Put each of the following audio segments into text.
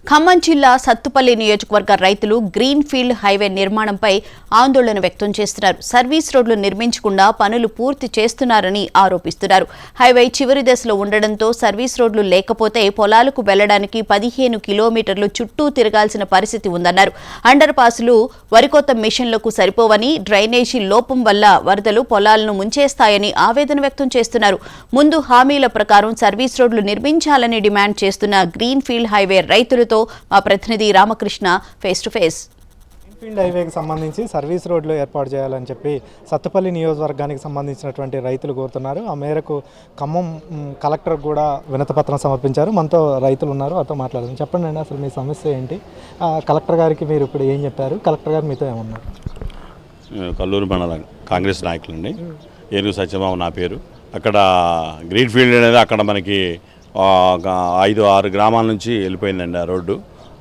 ఖమ్మం జిల్లా సత్తుపల్లి నియోజకవర్గ రైతులు గ్రీన్ ఫీల్డ్ హైవే నిర్మాణంపై ఆందోళన వ్యక్తం చేస్తున్నారు. సర్వీస్ రోడ్లు నిర్మించకుండా పనులు పూర్తి చేస్తున్నారని ఆరోపిస్తున్నారు. హైవే చివరి దశలో ఉండడంతో సర్వీస్ రోడ్లు లేకపోతే పొలాలకు వెళ్లడానికి 15 కిలోమీటర్లు చుట్టూ తిరగాల్సిన పరిస్థితి ఉందన్నారు. అండర్ పాసులు వరికోత మిషన్లకు సరిపోవని, డ్రైనేజీ లోపం వల్ల వరదలు పొలాలను ముంచేస్తాయని ఆవేదన వ్యక్తం చేస్తున్నారు. ముందు హామీల ప్రకారం సర్వీస్ రోడ్లు నిర్మించాలని డిమాండ్ చేస్తున్న గ్రీన్ ఫీల్డ్ హైవే రైతులతో మా ప్రతినిధి Ramakrishna face to face. Greenfield హైవేకి సంబంధించి సర్వీస్ రోడ్లు ఏర్పాటు చేయాలని చెప్పి సత్తుపల్లి నియోజకవర్గానికి సంబంధించినటువంటి రైతులు కోరుతున్నారు. ఆ మేరకు ఖమ్మం కలెక్టర్ కూడా వినతిపత్రం సమర్పించారు. మనతో రైతులు ఉన్నారు, అతో మాట్లాడదాం. చెప్పండి అండి, అసలు మీ సమస్య ఏంటి? కలెక్టర్ గారికి మీరు ఇప్పుడు ఏం చెప్పారు? కలెక్టర్ గారు మీతో ఏమన్నారు? కల్లూరు మండలం కాంగ్రెస్ నాయకులండి. ఏనుగు సత్యబాబు నా పేరు. అక్కడ గ్రీన్ఫీల్డ్ అనేది అక్కడ మనకి 5-6 గ్రామాల నుంచి వెళ్ళిపోయిందండి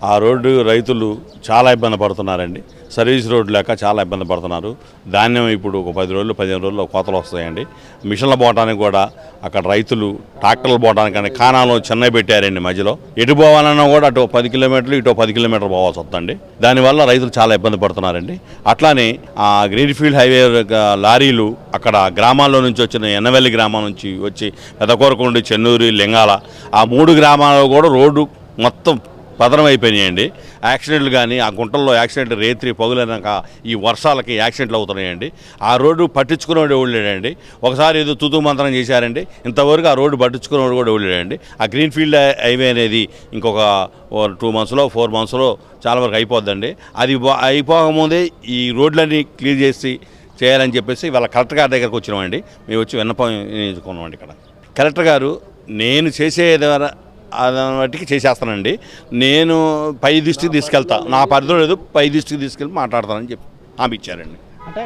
ఆ రోడ్డు రైతులు చాలా ఇబ్బంది పడుతున్నారండి. సర్వీస్ రోడ్డు లేక చాలా ఇబ్బంది పడుతున్నారు. ధాన్యం ఇప్పుడు ఒక 10 రోజులు 15 రోజుల్లో కోతలు వస్తాయండి. మిషన్లు పోవడానికి కూడా అక్కడ రైతులు ట్రాక్టర్లు పోవడానికి కానాలో చెన్నై పెట్టారండి. మధ్యలో ఎటు పోవాలన్నా కూడా అటు 10 కిలోమీటర్లు ఇటు 10 కిలోమీటర్లు పోవాల్సి వస్తుందండి. దానివల్ల రైతులు చాలా ఇబ్బంది పడుతున్నారండి. అట్లానే ఆ గ్రీన్ఫీల్డ్ హైవే లారీలు అక్కడ గ్రామాల్లో నుంచి వచ్చిన ఎన్నవెల్లి గ్రామం నుంచి వచ్చి పెదకొరకుండి, చెన్నూరు, లింగాల ఆ 3 గ్రామాల్లో కూడా రోడ్డు మొత్తం పతనం అయిపోయినాయండి. యాక్సిడెంట్లు కానీ ఆ గుంటల్లో యాక్సిడెంట్లు రేత్రి పగులైనాక ఈ వర్షాలకి యాక్సిడెంట్లు అవుతున్నాయండి. ఆ రోడ్డు పట్టించుకునేవాడు ఎవలేడండి. ఒకసారి ఏదో తుతు మంత్రం చేశారండి, ఇంతవరకు ఆ రోడ్డు పట్టించుకునేవాడు కూడా ఎవలేడండి. ఆ గ్రీన్ఫీల్డ్ హైవే అనేది ఇంకొక 2 మంత్స్లో 4 మంత్స్లో చాలా వరకు అయిపోద్దండి. అది అయిపోకముందే ఈ రోడ్లన్నీ క్లియర్ చేయాలని చెప్పేసి వాళ్ళ కలెక్టర్ గారి దగ్గరకు వచ్చినామండి. మేము వచ్చి విన్నపం నేర్చుకున్నామండి. ఇక్కడ కలెక్టర్ గారు నేను చేసే ద్వారా వాటికి చేసేస్తానండి, నేను పై దృష్టికి తీసుకెళ్తా, నా పరిధిలో లేదు, పై దృష్టికి తీసుకెళ్ళి మాట్లాడతానని చెప్పి హామీ ఇచ్చారండి. అంటే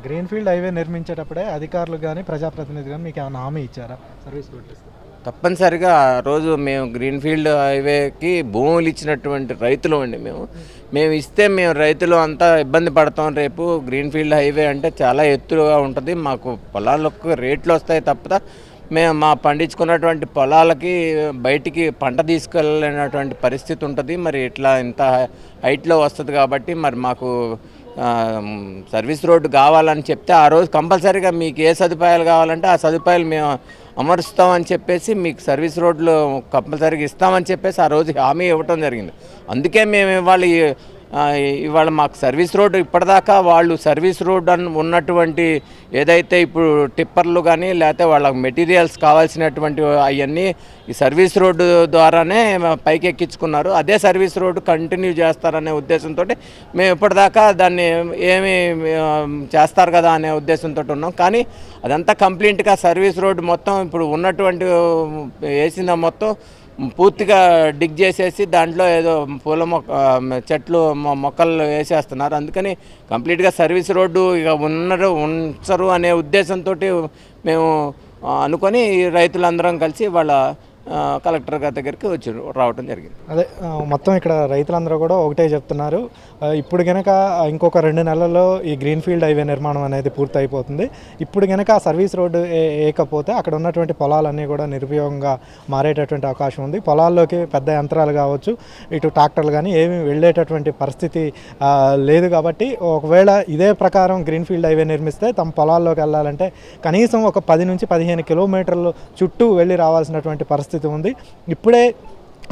గ్రీన్ఫీల్డ్ హైవే నిర్మించేటప్పుడే అధికారులు కానీ ప్రజాప్రతినిధులు కానీ మీకు ఏమైనా హామీ ఇచ్చారా? సర్వీస్ రోడ్లు తప్పనిసరిగా ఆ రోజు మేము గ్రీన్ఫీల్డ్ హైవేకి భూములు ఇచ్చినటువంటి రైతులు అండి. మేము ఇస్తే మేము రైతులు అంతా ఇబ్బంది పడతాం. రేపు గ్రీన్ఫీల్డ్ హైవే అంటే చాలా ఎత్తుగా ఉంటుంది, మాకు పొలాలకు రేట్లు వస్తాయి తప్ప మేము మా పండించుకున్నటువంటి పొలాలకి బయటికి పంట తీసుకెళ్ళినటువంటి పరిస్థితి ఉంటుంది. మరి ఇట్లా ఇంత హైట్లో వస్తుంది కాబట్టి మరి మాకు సర్వీస్ రోడ్డు కావాలని చెప్తే ఆ రోజు కంపల్సరీగా మీకు ఏ సదుపాయాలు కావాలంటే ఆ సదుపాయాలు మేము అమరుస్తామని చెప్పేసి మీకు సర్వీస్ రోడ్లు కంపల్సరీగా ఇస్తామని చెప్పేసి ఆ రోజు హామీ ఇవ్వటం జరిగింది. అందుకే మేము ఇవాళ మాకు సర్వీస్ రోడ్డు ఇప్పటిదాకా వాళ్ళు సర్వీస్ రోడ్ ఉన్నటువంటి ఏదైతే ఇప్పుడు టిప్పర్లు కానీ లేకపోతే వాళ్ళకి మెటీరియల్స్ కావాల్సినటువంటి అవన్నీ ఈ సర్వీస్ రోడ్డు ద్వారానే పైకి ఎక్కించుకున్నారు. అదే సర్వీస్ రోడ్డు కంటిన్యూ చేస్తారనే ఉద్దేశంతో మేము ఇప్పటిదాకా దాన్ని ఏమి చేస్తారు కదా అనే ఉద్దేశంతో ఉన్నాం. కానీ అదంతా కంప్లీట్గా సర్వీస్ రోడ్డు మొత్తం ఇప్పుడు ఉన్నటువంటి వేసిన మొత్తం పూర్తిగా డిగ్ చేసేసి దాంట్లో ఏదో పూల చెట్లు మొక్కలు వేసేస్తున్నారు. అందుకని కంప్లీట్గా సర్వీస్ రోడ్డు ఇక ఉంచరు అనే ఉద్దేశంతో మేము అనుకొని రైతులందరం కలిసి వాళ్ళ కలెక్టర్ గారి దగ్గరికి రావడం జరిగింది. అదే మొత్తం ఇక్కడ రైతులందరూ కూడా ఒకటే చెప్తున్నారు, ఇప్పుడు కనుక ఇంకొక 2 నెలల్లో ఈ గ్రీన్ఫీల్డ్ హైవే నిర్మాణం అనేది పూర్తి అయిపోతుంది. ఇప్పుడు కనుక సర్వీస్ రోడ్డు వేయకపోతే అక్కడ ఉన్నటువంటి పొలాలన్నీ కూడా నిరుపయోగంగా మారేటటువంటి అవకాశం ఉంది. పొలాల్లోకి పెద్ద యంత్రాలు కావచ్చు, ఇటు ట్రాక్టర్లు కానీ ఏమి వెళ్ళేటటువంటి పరిస్థితి లేదు. కాబట్టి ఒకవేళ ఇదే ప్రకారం గ్రీన్ఫీల్డ్ హైవే నిర్మిస్తే తమ పొలాల్లోకి వెళ్ళాలంటే కనీసం ఒక 10 నుంచి 15 కిలోమీటర్లు చుట్టూ వెళ్ళి రావాల్సినటువంటి పరిస్థితి ఉంది. ఇప్పుడే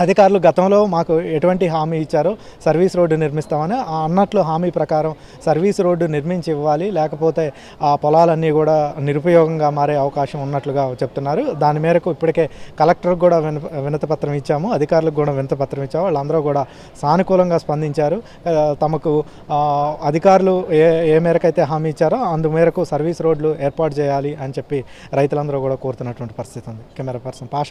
అధికారులు గతంలో మాకు ఎటువంటి హామీ ఇచ్చారో సర్వీస్ రోడ్డు నిర్మిస్తామని అన్నట్లు హామీ ప్రకారం సర్వీస్ రోడ్డు నిర్మించి ఇవ్వాలి, లేకపోతే ఆ పొలాలన్నీ కూడా నిరుపయోగంగా మారే అవకాశం ఉన్నట్లుగా చెప్తున్నారు. దాని మేరకు ఇప్పటికే కలెక్టర్కి కూడా వినతిపత్రం ఇచ్చాము, అధికారులకు కూడా వినతిపత్రం ఇచ్చాము. వాళ్ళందరూ కూడా సానుకూలంగా స్పందించారు. తమకు అధికారులు ఏ మేరకైతే హామీ ఇచ్చారో అందు మేరకు సర్వీస్ రోడ్లు ఏర్పాటు చేయాలి అని చెప్పి రైతులందరూ కూడా కోరుతున్నటువంటి పరిస్థితి ఉంది. Camera person Pasha.